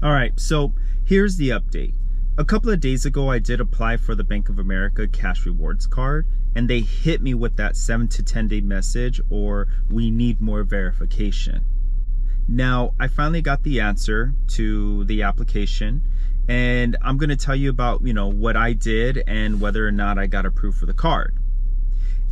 All right, so here's the update. A couple of days ago, I did apply for the Bank of America Cash Rewards card, and they hit me with that 7 to 10 day message, or we need more verification. Now, I finally got the answer to the application, and I'm going to tell you about, what I did and whether or not I got approved for the card.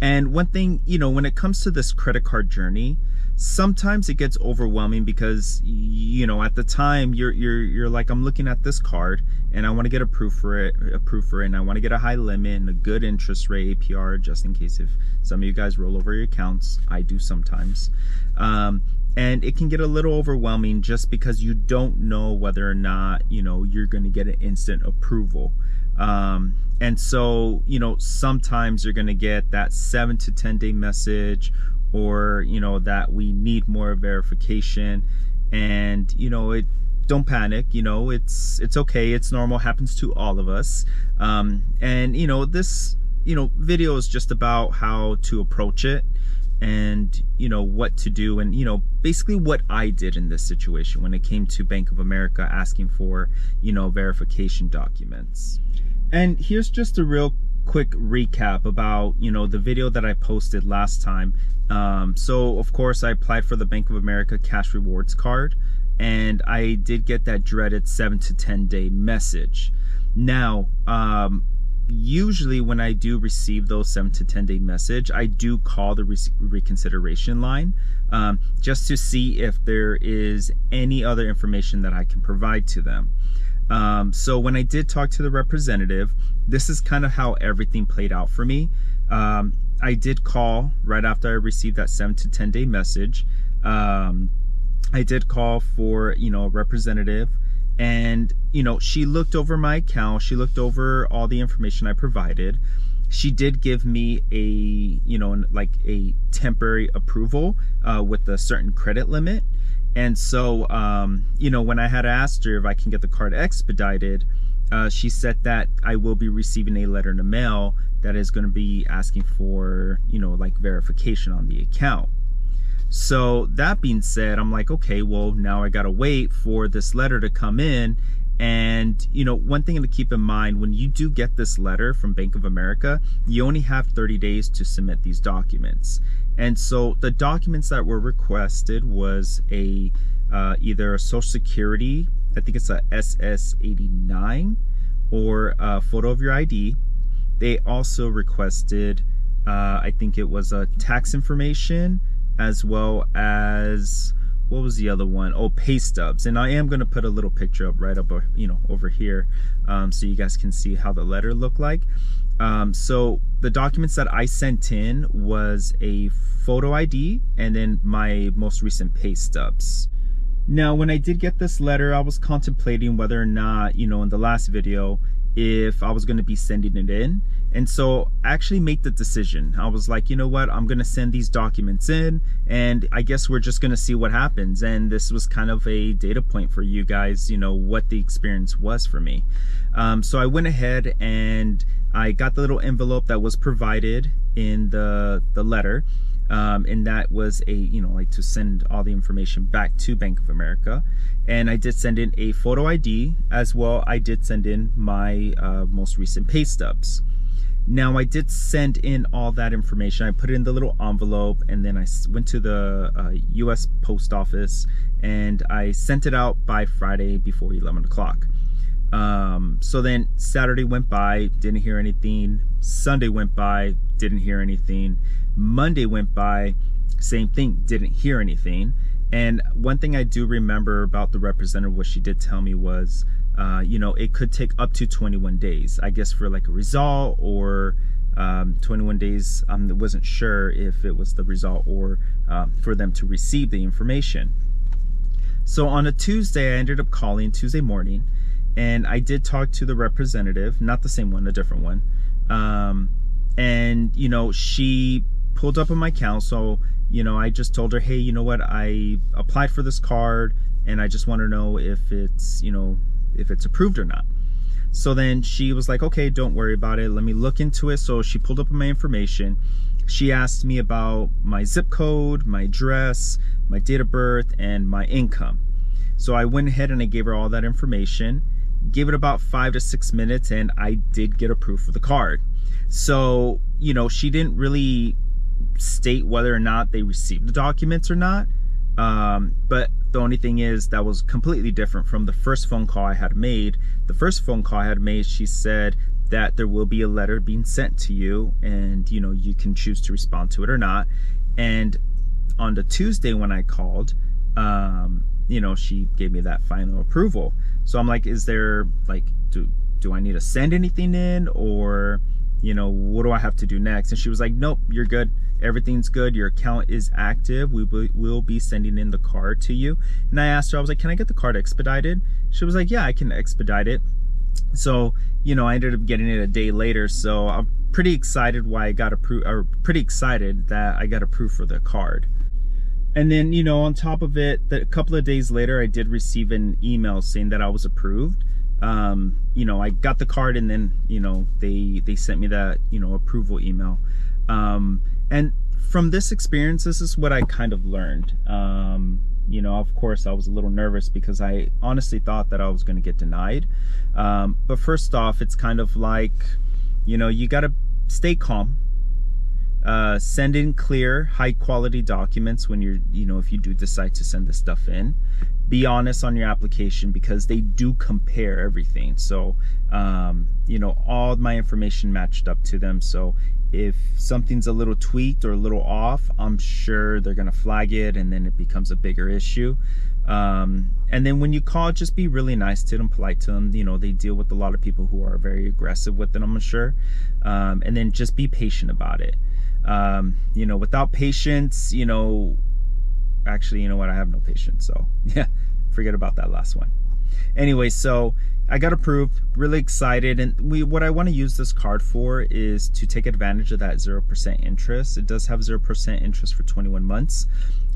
And one thing, when it comes to this credit card journey, sometimes it gets overwhelming because, at the time you're like, I'm looking at this card and I want to get approved for it, and I want to get a high limit and a good interest rate, APR, just in case if some of you guys roll over your accounts. I do sometimes. And it can get a little overwhelming just because you don't know whether or not, you're going to get an instant approval. And so, sometimes you're going to get that 7 to 10 day message, or, that we need more verification. And, don't panic, it's okay. It's normal, happens to all of us. And, this, video is just about how to approach it and, what to do. And, basically what I did in this situation when it came to Bank of America asking for, verification documents. And here's just a real quick recap about, the video that I posted last time. So of course I applied for the Bank of America Cash Rewards card, and I did get that dreaded 7 to 10 day message. Now, usually when I do receive those 7 to 10 day message, I do call the reconsideration line, just to see if there is any other information that I can provide to them. So when I did talk to the representative, this is kind of how everything played out for me. I did call right after I received that 7 to 10 day message. I did call for, a representative, and, she looked over my account. She looked over all the information I provided. She did give me a, like a temporary approval, with a certain credit limit. And so, when I had asked her if I can get the card expedited, she said that I will be receiving a letter in the mail that is going to be asking for, like verification on the account. So that being said, I'm like, okay, well, now I got to wait for this letter to come in. And, one thing to keep in mind, when you do get this letter from Bank of America, you only have 30 days to submit these documents. And so the documents that were requested was either a Social Security, I think it's a SS-89, or a photo of your ID. They also requested, I think it was a tax information, as well as, what was the other one? Oh, pay stubs. And I am going to put a little picture up right up, over here, so you guys can see how the letter looked like. So the documents that I sent in was a photo ID and then my most recent pay stubs. Now, when I did get this letter, I was contemplating whether or not, in the last video, if I was going to be sending it in. And so I actually made the decision. I was like, you know what, I'm going to send these documents in, and I guess we're just going to see what happens. And this was kind of a data point for you guys, what the experience was for me. So I went ahead and I got the little envelope that was provided in the letter. And that was a, like to send all the information back to Bank of America. And I did send in a photo ID as well. I did send in my most recent pay stubs. Now, I did send in all that information. I put it in the little envelope, and then I went to the US Post Office, and I sent it out by Friday before 11 o'clock. So then Saturday went by, didn't hear anything. Sunday went by, didn't hear anything. Monday went by, same thing, didn't hear anything. And one thing I do remember about the representative, what she did tell me was, it could take up to 21 days, I guess, for like a result, or 21 days. I wasn't sure if it was the result or for them to receive the information. So on a Tuesday, I ended up calling Tuesday morning, and I did talk to the representative, not the same one, a different one. And, she pulled up on my account. So, I just told her, hey, you know what, I applied for this card, and I just want to know if it's, if it's approved or not. So then she was like, okay, don't worry about it, let me look into it. So she pulled up my information. She asked me about my zip code, my address, my date of birth, and my income. So I went ahead and I gave her all that information, gave it about 5 to 6 minutes, and I did get approved for the card. So, you know, she didn't really state whether or not they received the documents or not. But the only thing is that was completely different from the first phone call I had made. The first phone call I had made, she said that there will be a letter being sent to you, and you know, you can choose to respond to it or not. And on the Tuesday when I called, you know, she gave me that final approval. So I'm like, is there like, do I need to send anything in, or you know, what do I have to do next? And she was like, nope, you're good. Everything's good. Your account is active. We'll be sending in the card to you. And I asked her, I was like, can I get the card expedited? She was like, yeah, I can expedite it. So, you know, I ended up getting it a day later. So I'm pretty excited why I got approved, or pretty excited that I got approved for the card. And then, you know, on top of it, a couple of days later, I did receive an email saying that I was approved. You know, I got the card, and then, you know, they sent me that, you know, approval email. And from this experience, this is what I kind of learned. You know, of course, I was a little nervous because I honestly thought that I was going to get denied. But first off, it's kind of like, you know, you got to stay calm. Send in clear, high quality documents when you're, you know, if you do decide to send this stuff in. Be honest on your application, because they do compare everything. So, you know, all my information matched up to them. So if something's a little tweaked or a little off, I'm sure they're going to flag it, and then it becomes a bigger issue. And then when you call, just be really nice to them, polite to them. You know, they deal with a lot of people who are very aggressive with it, I'm sure. And then just be patient about it. You know, without patience, you know, actually, you know what, I have no patience, so yeah, forget about that last one. Anyway, so I got approved, really excited. And what I want to use this card for is to take advantage of that 0% interest. It does have 0% interest for 21 months.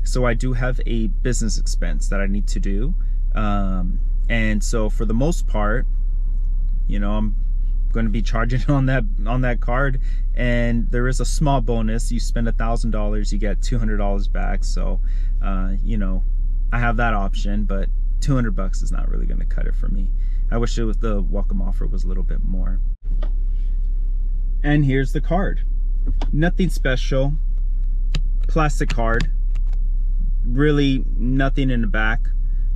So I do have a business expense that I need to do. And so for the most part, you know, I'm going to be charging on that card, and there is a small bonus. You spend $1,000, you get $200 back. So you know, I have that option, but $200 is not really going to cut it for me. I wish it was, the welcome offer was a little bit more. And here's the card. Nothing special, plastic card, really nothing in the back.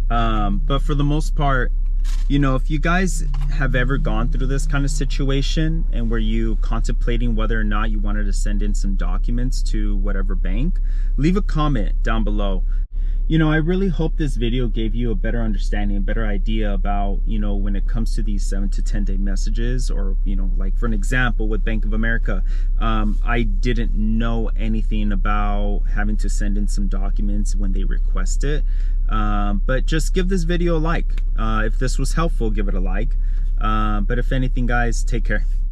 But for the most part, you know, if you guys have ever gone through this kind of situation, and were you contemplating whether or not you wanted to send in some documents to whatever bank, leave a comment down below. You know, I really hope this video gave you a better understanding, a better idea about, you know, when it comes to these 7 to 10 day messages, or, you know, like for an example with Bank of America, I didn't know anything about having to send in some documents when they request it. But just give this video a like. If this was helpful, give it a like. But if anything, guys, take care.